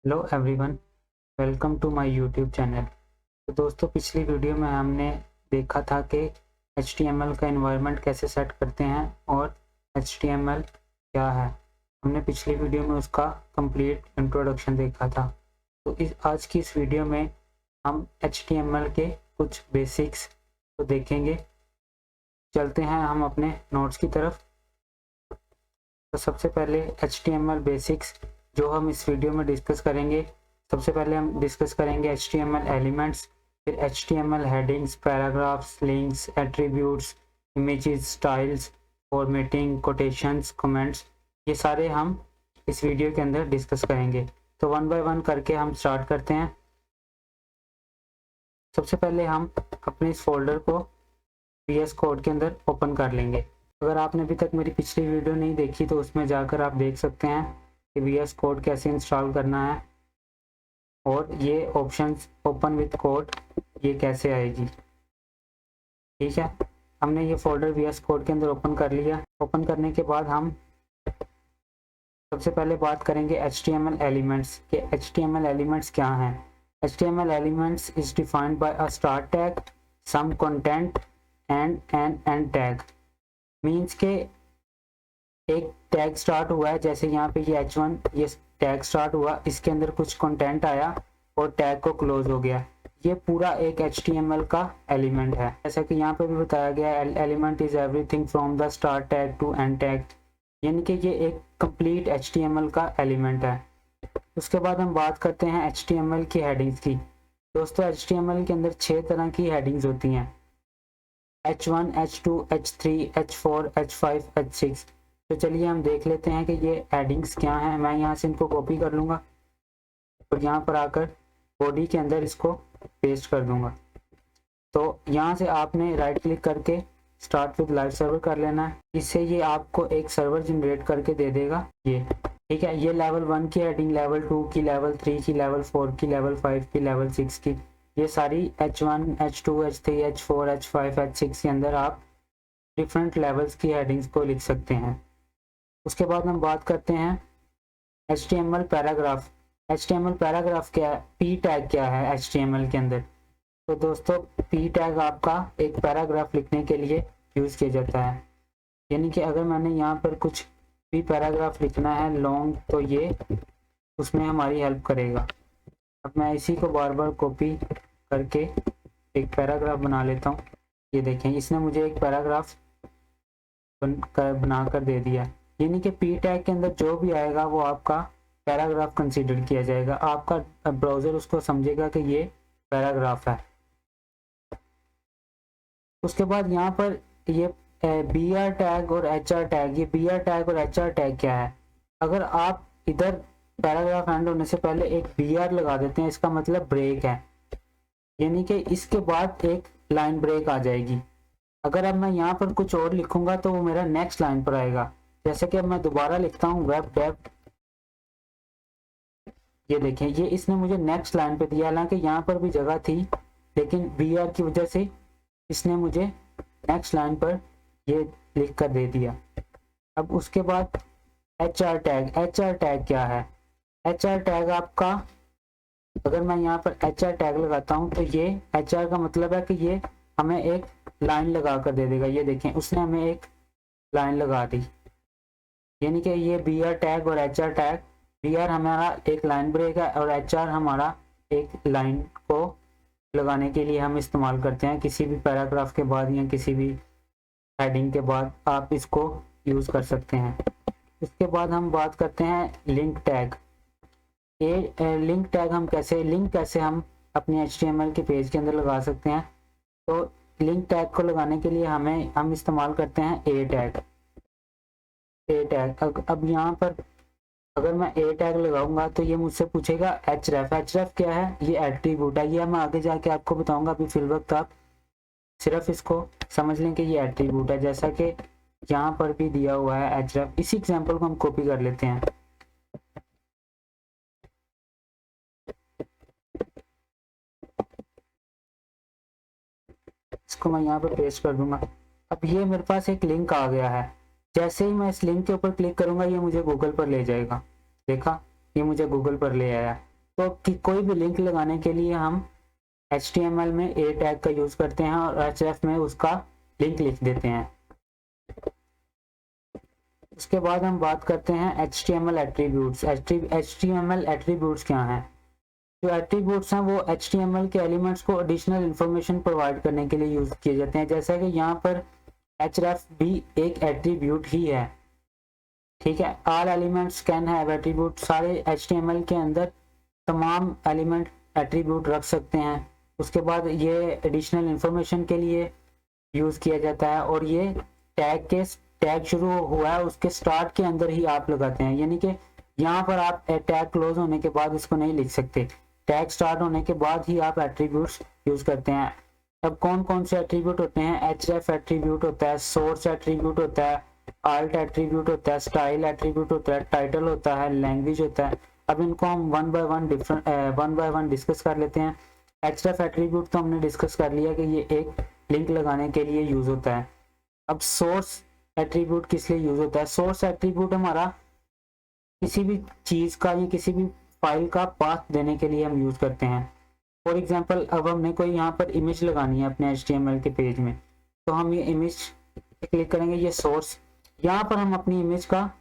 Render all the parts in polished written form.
Hello everyone, welcome to my YouTube channel. तो दोस्तों, पिछली वीडियो में हमने देखा था कि HTML का इन्वायरमेंट कैसे सेट करते हैं और HTML क्या है। हमने पिछली वीडियो में उसका कंप्लीट इंट्रोडक्शन देखा था। तो आज की इस वीडियो में हम HTML के कुछ बेसिक्स तो देखेंगे। चलते हैं हम अपने नोट्स की तरफ। तो सबसे पहले HTML बेसिक्स जो हम इस वीडियो में डिस्कस करेंगे। सबसे पहले हम डिस्कस करेंगे HTML एलिमेंट्स, फिर HTML headings, paragraphs, links, attributes, images, styles, formatting, quotations, comments. ये सारे हम इस वीडियो के अंदर डिस्कस करेंगे। तो वन बाय वन करके हम स्टार्ट करते हैं। सबसे पहले हम अपने इस फोल्डर को VS कोड के अंदर ओपन कर लेंगे। अगर आपने अभी तक मेरी पिछली वीडियो नहीं देखी तो उसमें जाकर आप देख सकते हैं कि VS कोड कैसे इंस्टॉल करना है और ये ऑप्शंस ओपन विद कोड ये कैसे आएगी। ठीक है, हमने ये फोल्डर VS कोड के अंदर ओपन कर लिया। ओपन करने के बाद हम सबसे पहले बात करेंगे HTML एलिमेंट्स के। HTML एलिमेंट्स क्या हैं। HTML elements is defined by a start tag, some content and an end tag. Means के एक टैग स्टार्ट हुआ है, जैसे यहाँ पे ये H1 ये टैग स्टार्ट हुआ, इसके अंदर कुछ कंटेंट आया और टैग को क्लोज हो गया। ये पूरा एक HTML का एलिमेंट है। जैसा कि यहाँ पे भी बताया गया है, element is everything from the start tag to end tag, यानी कि ये एक कंप्लीट HTML का एलिमेंट है। उसके बाद हम बात करते हैं HTML की हेडिंग्स की। दोस्तों, HTML के अंदर 6 तरह की हेडिंग्स होती हैं, H1, H2, H3, H4, H5, H6। तो चलिए हम देख लेते हैं कि ये हेडिंग्स क्या हैं। मैं यहाँ से इनको कॉपी कर लूँगा और यहाँ पर आकर बॉडी के अंदर इसको पेस्ट कर दूँगा। तो यहाँ से आपने राइट क्लिक करके स्टार्ट विद लाइव सर्वर कर लेना है। इससे ये आपको एक सर्वर जनरेट करके दे देगा ये। ठीक है, ये लेवल 1 की हेडिंग, लेवल 2 की, लेवल 3 की, लेवल 4 की, लेवल 5 की, लेवल 6 की, ये सारी H1, H2, H3, H4, H5, H6 के अंदर आप डिफरेंट लेवल्स की हेडिंग्स को लिख सकते हैं। उसके बाद हम बात करते हैं HTML पैराग्राफ। HTML पैराग्राफ क्या है, P टैग क्या है HTML के अंदर। तो दोस्तों, P टैग आपका एक पैराग्राफ लिखने के लिए यूज़ किया जाता है। यानी कि अगर मैंने यहाँ पर कुछ भी पैराग्राफ लिखना है लॉन्ग, तो ये उसमें हमारी हेल्प करेगा। अब मैं इसी को बार बार कॉपी करके एक पैराग्राफ बना लेता हूँ। ये देखें, इसने मुझे एक पैराग्राफ बना कर दे दिया। यानी कि P टैग के अंदर जो भी आएगा वो आपका पैराग्राफ कंसीडर किया जाएगा। आपका ब्राउज़र उसको समझेगा कि ये पैराग्राफ है। उसके बाद यहाँ पर ये BR टैग और HR टैग, ये BR टैग और HR टैग क्या है। अगर आप इधर पैराग्राफ एंड होने से पहले एक BR लगा देते हैं, इसका मतलब ब्रेक है, यानी कि इसके बाद एक लाइन ब्रेक आ जाएगी। अगर अब मैं यहाँ पर कुछ और लिखूंगा तो वो मेरा नेक्स्ट लाइन पर आएगा। जैसे कि अब मैं दोबारा लिखता हूँ वेब वेब, ये देखें, ये इसने मुझे नेक्स्ट लाइन पे दिया। हालांकि यहाँ पर भी जगह थी, लेकिन BR की वजह से इसने मुझे नेक्स्ट लाइन पर ये लिख कर दे दिया। अब उसके बाद HR टैग। HR टैग क्या है। HR टैग आपका, अगर मैं यहाँ पर HR टैग लगाता हूँ तो ये HR का मतलब है कि ये हमें एक लाइन लगा कर दे देगा। ये देखें, उसने हमें एक लाइन लगा दी। यानी कि ये BR टैग और HR टैग, BR हमारा एक लाइन ब्रेक है और HR हमारा एक लाइन को लगाने के लिए हम इस्तेमाल करते हैं। किसी भी पैराग्राफ के बाद या किसी भी हेडिंग के बाद आप इसको यूज़ कर सकते हैं। उसके बाद हम बात करते हैं लिंक टैग। ये लिंक टैग लिंक कैसे हम अपने HTML के पेज के अंदर लगा सकते हैं। तो लिंक टैग को लगाने के लिए हम इस्तेमाल करते हैं A टैग। अब यहाँ पर अगर मैं A टैग लगाऊंगा तो ये मुझसे पूछेगा href। href क्या है, ये एट्रीब्यूट है। ये मैं आगे जाके आपको बताऊंगा, अभी फिल वक्त आप सिर्फ इसको समझ लें कि ये एट्रीब्यूट है, जैसा कि यहाँ पर भी दिया हुआ है href। इसी एग्जांपल को हम कॉपी कर लेते हैं। इसको मैं यहाँ पर पेस्ट कर दूंगा। अब ये मेरे पास एक लिंक आ गया है। जैसे ही मैं इस लिंक के ऊपर क्लिक करूंगा ये मुझे गूगल पर ले जाएगा। देखा, ये मुझे गूगल पर ले आया। तो कि कोई भी लिंक लगाने के लिए हम HTML में a टैग का यूज करते हैं और href में उसका लिंक लिख देते हैं। उसके बाद हम बात करते हैं HTML एट्रीब्यूट्स। HTML एट्रीब्यूट्स क्या हैं? जो एट्रीब्यूट्स हैं वो HTML के एलिमेंट्स को एडिशनल इंफॉर्मेशन प्रोवाइड करने के लिए यूज किए जाते हैं। जैसा कि यहाँ पर href भी एक एट्रीब्यूट ही है, ठीक है। All elements can have attribute, सारे HTML के अंदर तमाम एलिमेंट एट्रीब्यूट रख सकते हैं। उसके बाद ये एडिशनल इंफॉर्मेशन के लिए यूज किया जाता है और ये टैग शुरू हुआ है उसके स्टार्ट के अंदर ही आप लगाते हैं, यानी कि यहाँ पर आप टैग क्लोज होने के बाद इसको नहीं लिख सकते, टैग स्टार्ट होने के बाद ही आप एट्रीब्यूट्स यूज करते हैं। अब कौन कौन से एट्रीब्यूट होते हैं? href एट्रीब्यूट होता है, सोर्स एट्रीब्यूट होता है, alt एट्रीब्यूट होता है, स्टाइल एट्रीब्यूट होता है, टाइटल होता है, लैंग्वेज होता है। अब इनको हम वन बाय वन डिस्कस कर लेते हैं। href एट्रीब्यूट तो हमने डिस्कस कर लिया कि ये एक लिंक लगाने के लिए यूज होता है। अब सोर्स एट्रीब्यूट किस लिए यूज होता है? सोर्स एट्रीब्यूट हमारा किसी भी चीज का या किसी भी फाइल का पाथ देने के लिए हम यूज करते हैं। फॉर एग्जांपल, अब हमने कोई यहाँ पर इमेज लगानी है अपने HTML के पेज में, तो हम ये इमेज क्लिक करेंगे, ये सोर्स, यहाँ पर हम अपनी इमेज का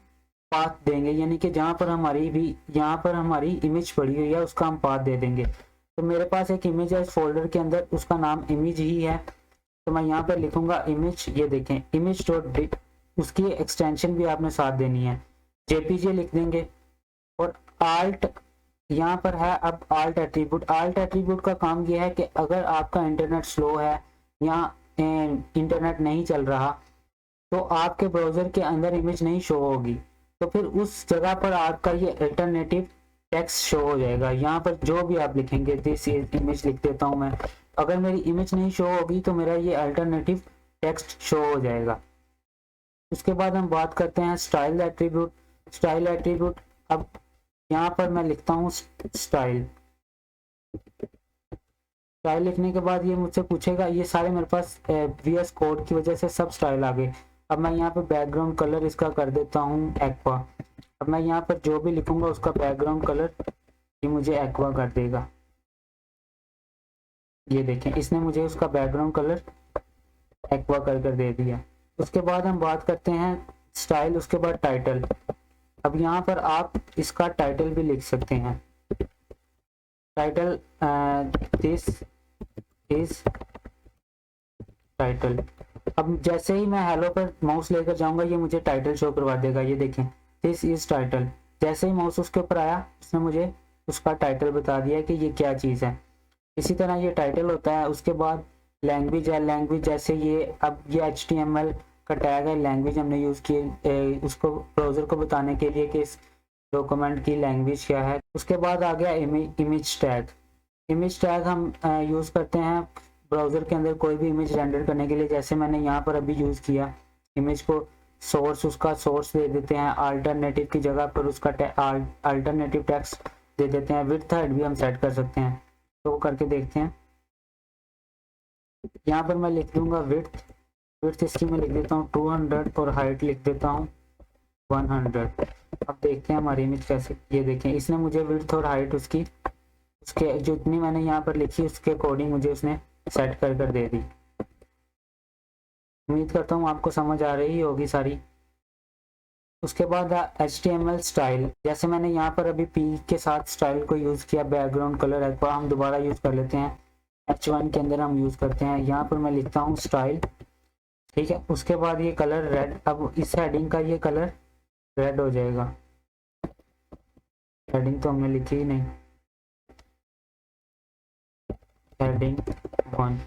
पाथ देंगे, यानी कि जहाँ पर हमारी इमेज पड़ी हुई है उसका हम पाथ दे देंगे। तो मेरे पास एक इमेज है इस फोल्डर के अंदर, उसका नाम इमेज ही है, तो मैं यहाँ पर लिखूंगा इमेज। ये देखें इमेज डॉट, उसकी एक्सटेंशन भी आपने साथ देनी है, JPG लिख देंगे। और आल्ट यहाँ पर है, अब आल्ट एट्रीब्यूट का काम ये है कि अगर आपका इंटरनेट स्लो है या इंटरनेट नहीं चल रहा तो आपके ब्राउजर के अंदर इमेज नहीं शो होगी, तो फिर उस जगह पर आपका ये अल्टरनेटिव टेक्स्ट शो हो जाएगा। यहाँ पर जो भी आप लिखेंगे, दिस इमेज लिख देता हूँ मैं, अगर मेरी इमेज नहीं शो होगी तो मेरा ये अल्टरनेटिव टेक्स्ट शो हो जाएगा। उसके बाद हम बात करते हैं स्टाइल एट्रीब्यूट। अब यहाँ पर मैं लिखता हूँ स्टाइल लिखने के बाद ये मुझसे पूछेगा, ये सारे मेरे पास VS कोड की वजह से सब स्टाइल आ गए। अब मैं यहाँ पे बैकग्राउंड कलर इसका कर देता हूँ एक्वा। अब मैं यहाँ पर जो भी लिखूंगा उसका बैकग्राउंड कलर ये मुझे एक्वा कर देगा। ये देखें इसने मुझे उसका बैकग्राउंड कलर एक्वा कर दे दिया। उसके बाद हम बात करते हैं स्टाइल, उसके बाद टाइटल। अब यहाँ पर आप इसका टाइटल भी लिख सकते हैं, टाइटल दिस इज टाइटल। अब जैसे ही मैं हेलो पर माउस लेकर जाऊंगा ये मुझे टाइटल शो करवा देगा। ये देखें दिस इज टाइटल, जैसे ही माउस उसके ऊपर आया उसने मुझे उसका टाइटल बता दिया कि ये क्या चीज़ है। इसी तरह ये टाइटल होता है। उसके बाद लैंग्वेज है, लैंग्वेज जैसे ये, अब ये HTML का टैग है, लैंग्वेज हमने यूज़ किए उसको ब्राउज़र को बताने के लिए कि इस डॉक्यूमेंट की लैंग्वेज क्या है। उसके बाद आ गया इमेज टैग हम यूज़ करते हैं ब्राउज़र के अंदर कोई भी इमेज रेंडर करने के लिए। जैसे मैंने यहाँ पर अभी यूज़ किया इमेज को, सोर्स उसका सोर्स दे देते हैं, अल्टरनेटिव की जगह पर उसका अल्टरनेटिव टेक्स्ट दे देते हैं, विड्थ हाइट भी हम सेट कर सकते हैं। तो वो करके देखते हैं। यहाँ पर मैं लिख दूंगा विड्थ इसकी मैं लिख देता हूँ 200 और हाइट लिख देता हूँ 100। अब देखते हैं हमारी इमेज कैसे। ये देखें इसने मुझे विड्थ और हाइट उसके जितनी मैंने यहाँ पर लिखी उसके अकॉर्डिंग मुझे उसने सेट कर दे दी। उम्मीद करता हूँ आपको समझ आ रही होगी सारी। उसके बाद HTML स्टाइल, जैसे मैंने यहाँ पर अभी P के साथ स्टाइल को यूज़ किया, बैकग्राउंड कलर एक बार हम दोबारा यूज़ कर लेते हैं, H1 के अंदर हम यूज़ करते हैं। यहाँ पर मैं लिखता हूँ स्टाइल, ठीक है। उसके बाद ये कलर रेड, अब इस हेडिंग का ये कलर रेड हो जाएगा। हेडिंग तो हमने लिखी ही नहीं, हेडिंग 1,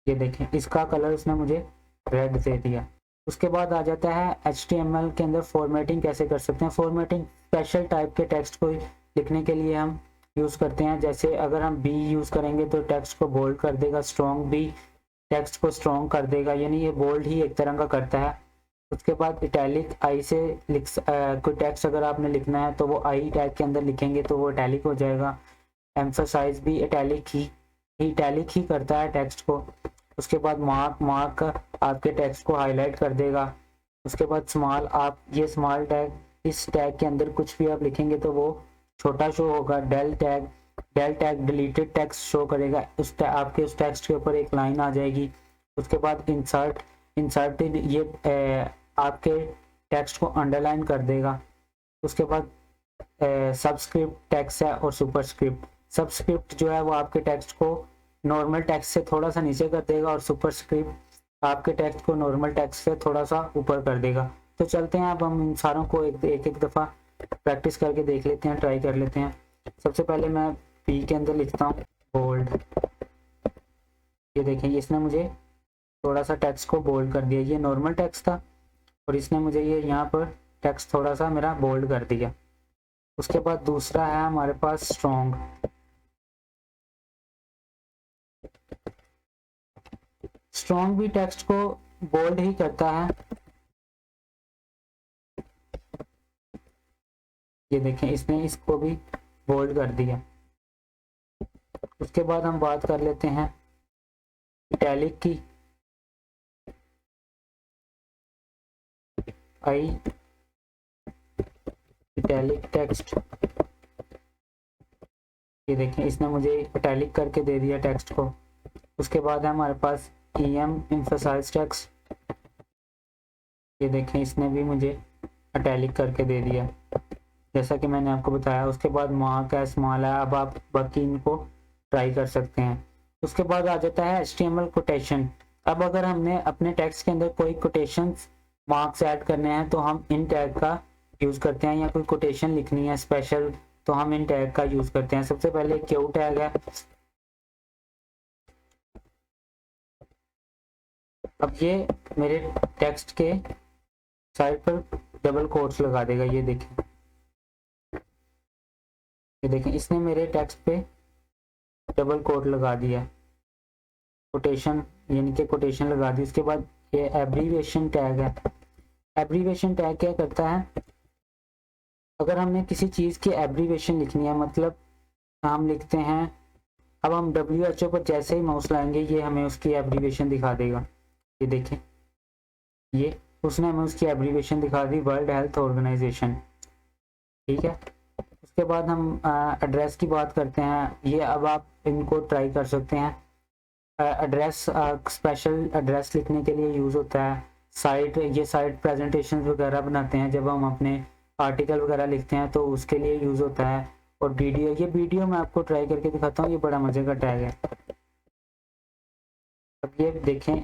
ये देखें इसका कलर उसने मुझे रेड दे दिया। उसके बाद आ जाता है HTML के अंदर फॉर्मेटिंग कैसे कर सकते हैं। फॉर्मेटिंग स्पेशल टाइप के टेक्स्ट को लिखने के लिए हम यूज़ करते हैं। जैसे अगर हम B यूज़ करेंगे तो टेक्स्ट को बोल्ड कर देगा, स्ट्रॉन्ग B टेक्स्ट को स्ट्रॉन्ग कर देगा, यानी ये बोल्ड ही एक तरह का करता है। उसके बाद इटैलिक आई से कोई टेक्स्ट अगर आपने लिखना है तो वो आई टैग के अंदर लिखेंगे तो वो इटैलिक हो जाएगा। एम्फसाइज भी इटैलिक ही करता है टेक्स्ट को। उसके बाद मार्क आपके टेक्स्ट को हाईलाइट कर देगा। उसके बाद स्मॉल, आप ये स्मॉल टैग, इस टैग के अंदर कुछ भी आप लिखेंगे तो वो छोटा शो होगा, del tag deleted text show करेगा, आपके उस टेक्स्ट के ऊपर एक लाइन आ जाएगी। उसके बाद इंसर्टेड ये आपके टेक्स्ट को अंडरलाइन कर देगा। उसके बाद सबस्क्रिप्ट टेक्स्ट है और सुपरस्क्रिप्ट। सबस्क्रिप्ट जो है वो आपके टेक्स्ट को नॉर्मल टेक्स्ट से थोड़ा सा नीचे कर देगा और सुपरस्क्रिप्ट आपके टेक्स्ट को नॉर्मल टेक्स्ट से थोड़ा सा ऊपर कर देगा। तो चलते हैं अब हम इन सारों को एक दफ़ा प्रैक्टिस करके देख लेते हैं, ट्राई कर लेते हैं। सबसे पहले मैं पी के अंदर लिखता हूँ बोल्ड। ये देखें, इसने मुझे थोड़ा सा टेक्स्ट को बोल्ड कर दिया। ये नॉर्मल टेक्स्ट था और इसने मुझे ये यहाँ पर टेक्स्ट थोड़ा सा मेरा बोल्ड कर दिया। उसके बाद दूसरा है हमारे पास स्ट्रॉन्ग। स्ट्रॉन्ग भी टेक्स्ट को बोल्ड ही करता है। ये देखें, इसने इसको भी बोल्ड कर दिया। उसके बाद हम बात कर लेते हैं इटैलिक की। आई इटैलिक टेक्स्ट, ये देखें, इसने मुझे इटैलिक करके दे दिया टेक्स्ट को। उसके बाद है हमारे पास EM एम्फसाइज टेक्स्ट। ये देखें, इसने भी मुझे इटैलिक करके दे दिया जैसा कि मैंने आपको बताया। उसके बाद मार्क है, स्मॉल है। अब आप बाकी इनको ट्राई कर सकते हैं। उसके बाद आ जाता है HTML कोटेशन। अब अगर हमने अपने टेक्स्ट के अंदर कोई कोटेशन मार्क्स ऐड करने हैं तो हम इन टैग का यूज़ करते हैं, या कोई कोटेशन लिखनी है स्पेशल तो हम इन टैग का यूज़ करते हैं। सबसे पहले क्यू टैग है। अब ये मेरे टेक्स्ट के साइड पर डबल कोट्स लगा देगा। ये देखें, इसने मेरे टेक्स्ट पे डबल कोट लगा दिया, कोटेशन यानी कि कोटेशन लगा दी। उसके बाद ये एब्रीविएशन टैग है। एब्रीविएशन टैग क्या करता है, अगर हमने किसी चीज़ की एब्रीविएशन लिखनी है, मतलब हम लिखते हैं, अब हम WHO पर जैसे ही माउस लाएंगे ये हमें उसकी एब्रीविएशन दिखा देगा। ये देखें, ये उसने हमें उसकी एब्रीविएशन दिखा दी, वर्ल्ड हेल्थ ऑर्गेनाइजेशन। ठीक है। उसके बाद हम एड्रेस की बात करते हैं। ये अब आप इनको ट्राई कर सकते हैं। एड्रेस स्पेशल एड्रेस लिखने के लिए यूज़ होता है। ये साइट प्रेजेंटेशन वगैरह बनाते हैं, जब हम अपने आर्टिकल वगैरह लिखते हैं तो उसके लिए यूज़ होता है। और ये वीडियो मैं आपको ट्राई करके दिखाता हूँ, ये बड़ा मज़े का टैग है। अब ये देखें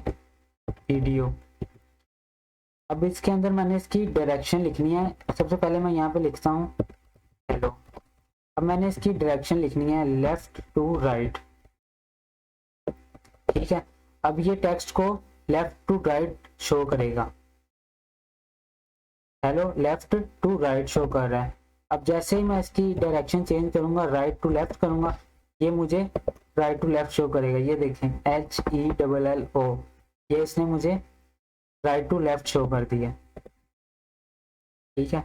वीडियो। अब इसके अंदर मैंने इसकी डायरेक्शन लिखनी है। सबसे पहले मैं यहाँ पे लिखता हूँ हेलो। अब मैंने इसकी डायरेक्शन लिखनी है लेफ्ट टू राइट। ठीक है। अब ये टेक्स्ट को लेफ्ट टू राइट शो करेगा। Hello left to right show कर रहा है। अब जैसे ही मैं इसकी डायरेक्शन चेंज करूंगा, राइट टू लेफ्ट करूंगा, ये मुझे राइट टू लेफ्ट शो करेगा। ये देखें HELLO, ये इसने मुझे राइट टू लेफ्ट शो कर दिया। ठीक है।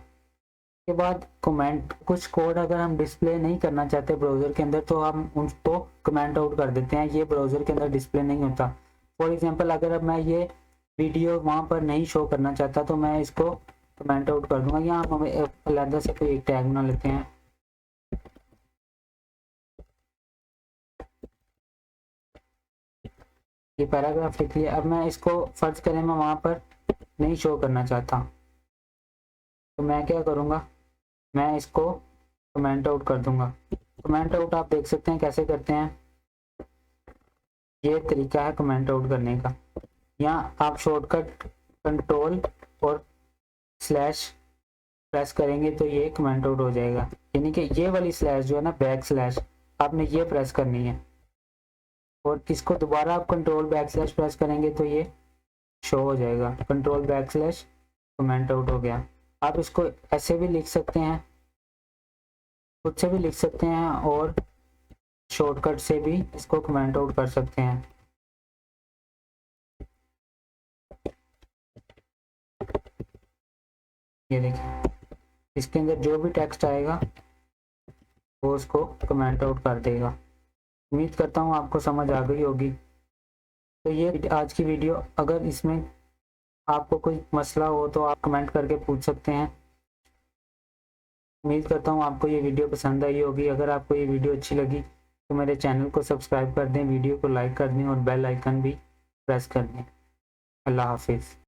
के बाद कमेंट, कुछ कोड अगर हम डिस्प्ले नहीं करना चाहते ब्राउज़र के अंदर तो हम उनको कमेंट आउट कर देते हैं। ये ब्राउज़र के अंदर डिस्प्ले नहीं होता। फॉर एग्जांपल, अगर अब मैं ये वीडियो वहाँ पर नहीं शो करना चाहता तो मैं इसको कमेंट आउट कर दूंगा। यहाँ हम अलग से कोई एक टैग बना लेते हैं। ये पैराग्राफ लिख लिया। अब मैं इसको फर्ज करें मैं वहाँ पर नहीं शो करना चाहता तो मैं क्या करूँगा, मैं इसको कमेंट आउट कर दूंगा। कमेंट आउट आप देख सकते हैं कैसे करते हैं। ये तरीका है कमेंट आउट करने का। यहाँ आप शॉर्टकट कंट्रोल और स्लैश प्रेस करेंगे तो ये कमेंट आउट हो जाएगा। यानी कि ये वाली स्लैश जो है ना, बैक स्लैश, आपने ये प्रेस करनी है और इसको दोबारा आप कंट्रोल बैक स्लैश प्रेस करेंगे तो ये शो हो जाएगा। Control back slash comment out हो गया। आप इसको ऐसे भी लिख सकते हैं, खुद से भी लिख सकते हैं और शॉर्टकट से भी इसको कमेंट आउट कर सकते हैं। ये देखिए, इसके अंदर जो भी टेक्स्ट आएगा वो उसको कमेंट आउट कर देगा। उम्मीद करता हूँ आपको समझ आ गई होगी। तो ये आज की वीडियो, अगर इसमें आपको कोई मसला हो तो आप कमेंट करके पूछ सकते हैं। उम्मीद करता हूँ आपको ये वीडियो पसंद आई होगी। अगर आपको ये वीडियो अच्छी लगी तो मेरे चैनल को सब्सक्राइब कर दें, वीडियो को लाइक कर दें और बेल आइकन भी प्रेस कर दें। अल्लाह हाफिज़।